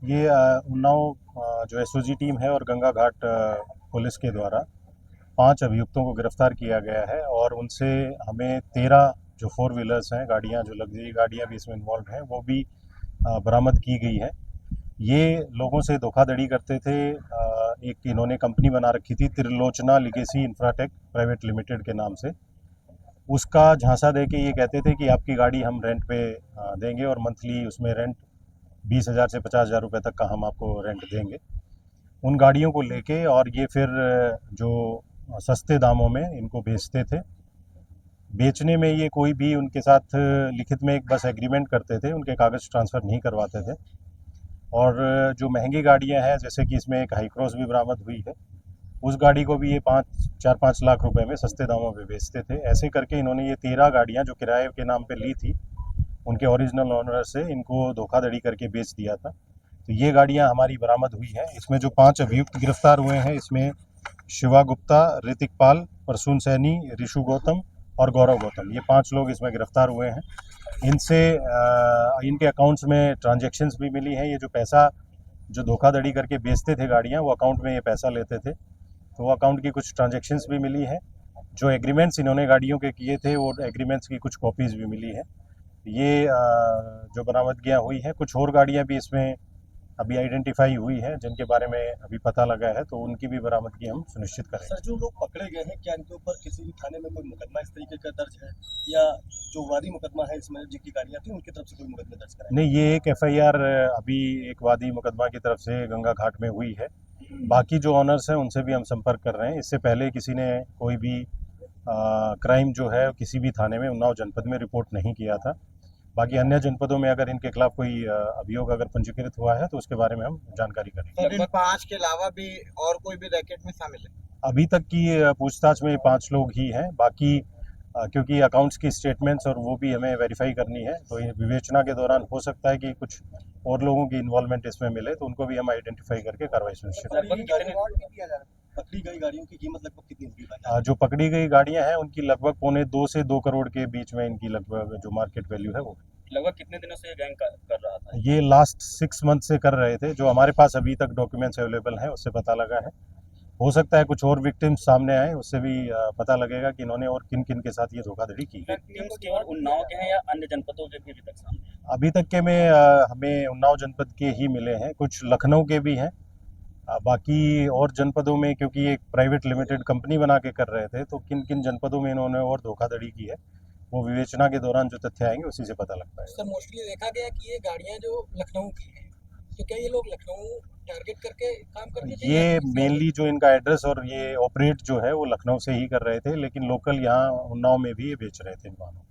ये उन्नाव जो SOG team है और गंगा घाट पुलिस के द्वारा 5 अभियुक्तों को गिरफ्तार किया गया है और उनसे हमें 13 जो फोर व्हीलर्स हैं, गाड़ियां, जो लग्जरी गाड़ियां भी इसमें इन्वॉल्व हैं, वो भी बरामद की गई हैं। ये लोगों से धोखाधड़ी करते थे। एक इन्होंने कंपनी बना रखी थी, Trilochana legacy Infratech private limited के नाम से। उसका झांसा दे के ये कहते थे कि आपकी गाड़ी हम रेंट पे देंगे और मंथली उसमें रेंट 20,000 से 50,000 रुपये तक का हम आपको रेंट देंगे। उन गाड़ियों को लेके और ये फिर जो सस्ते दामों में इनको बेचते थे। बेचने में ये कोई भी उनके साथ लिखित में एक बस एग्रीमेंट करते थे, उनके कागज़ ट्रांसफ़र नहीं करवाते थे। और जो महंगी गाड़ियां हैं, जैसे कि इसमें एक हाई क्रॉस भी बरामद हुई है, उस गाड़ी को भी ये 4-5 लाख रुपए में सस्ते दामों पे बेचते थे। ऐसे करके इन्होंने ये 13 गाड़ियां जो किराए के नाम पे ली थी, उनके ओरिजिनल ओनर से इनको धोखाधड़ी करके बेच दिया था। तो ये गाड़ियां हमारी बरामद हुई हैं। इसमें जो 5 अभियुक्त गिरफ्तार हुए हैं, इसमें शिवा गुप्ता, ऋतिक पाल, प्रसून सैनी, ऋषु गौतम और गौरव गौतम, ये 5 लोग इसमें गिरफ्तार हुए हैं। इनसे इनके अकाउंट्स में ट्रांजैक्शंस भी मिली हैं। ये जो पैसा जो धोखाधड़ी करके बेचते थे गाड़ियां, वो अकाउंट में ये पैसा लेते थे, तो वो अकाउंट की कुछ ट्रांजैक्शंस भी मिली हैं। जो एग्रीमेंट्स इन्होंने गाड़ियों के किए थे, वो एग्रीमेंट्स की कुछ कॉपीज़ भी मिली हैं। ये जो बरामदगियाँ हुई हैं, कुछ और गाड़ियाँ भी इसमें अभी आइडेंटिफाई हुई हैं, जिनके बारे में अभी पता लगा है, तो उनकी भी बरामदगी हम सुनिश्चित करेंगे। सर, जो लोग पकड़े गए हैं, क्या इनके ऊपर किसी भी थाने में कोई मुकदमा इस तरीके का दर्ज है, या जो वादी मुकदमा है इसमें जिनकी गाड़ियां थी उनकी तरफ से कोई मुकदमा दर्ज कराया? नहीं, ये एक एफआईआर अभी एक वादी मुकदमा की तरफ से गंगा घाट में हुई है। बाकी जो ऑनर्स हैं उनसे भी हम संपर्क कर रहे हैं। इससे पहले किसी ने कोई भी क्राइम जो है किसी भी थाने में, उन्नाव जनपद में रिपोर्ट नहीं किया था। बाकी अन्य जनपदों में अगर इनके खिलाफ कोई अभियोग अगर पंजीकृत हुआ है, तो उसके बारे में हम जानकारी करेंगे। सर, इन 5 के अलावा भी और कोई भी रैकेट में शामिल है? अभी तक की पूछताछ में 5 लोग ही हैं। बाकी क्योंकि अकाउंट्स की स्टेटमेंट्स और वो भी हमें वेरीफाई करनी है, तो ये विवेचना के दौरान हो सकता है कि कुछ और लोगों की इन्वॉल्वमेंट इसमें मिले, तो उनको भी हम आइडेंटिफाई करके कार्रवाई सुनिश्चित करेंगे। पकड़ी गई गाड़ियों की कीमत लगभग कितनी होगी? जो पकड़ी गई गाड़ियां हैं, उनकी लगभग 1.25 से 2 करोड़ के बीच में इनकी लगभग जो मार्केट वैल्यू है वो। लगभग कितने दिनों से ये गैंग कर रहा था? ये लास्ट 6 मंथ से कर रहे थे। जो हमारे पास अभी तक डॉक्यूमेंट्स अवेलेबल हैं, उससे पता लगा है। हो सकता है कुछ और विक्टिम्स सामने आए, उससे भी पता लगेगा कि इन्होंने और किन किन के साथ ये धोखाधड़ी की। विक्टिम्स केवल उन्नाव के हैं या अन्य जनपदों के भी अभी तक सामने हैं? अभी तक के में हमें उन्नाव जनपद के ही मिले हैं, कुछ लखनऊ के भी हैं। बाकी और जनपदों में, क्योंकि एक प्राइवेट लिमिटेड कंपनी बना के कर रहे थे, तो किन किन जनपदों में इन्होंने और धोखाधड़ी की है, वो विवेचना के दौरान जो तथ्य आएंगे उसी से पता लग पाएगा। सर, मोस्टली देखा गया कि ये गाड़ियां जो लखनऊ की हैं, तो क्या ये लोग लखनऊ टारगेट करके काम करते थे? ये मेनली जो इनका एड्रेस और ये ऑपरेट जो है वो लखनऊ से ही कर रहे थे, लेकिन लोकल यहाँ उन्नाव में भी ये बेच रहे थे इन वाहनों।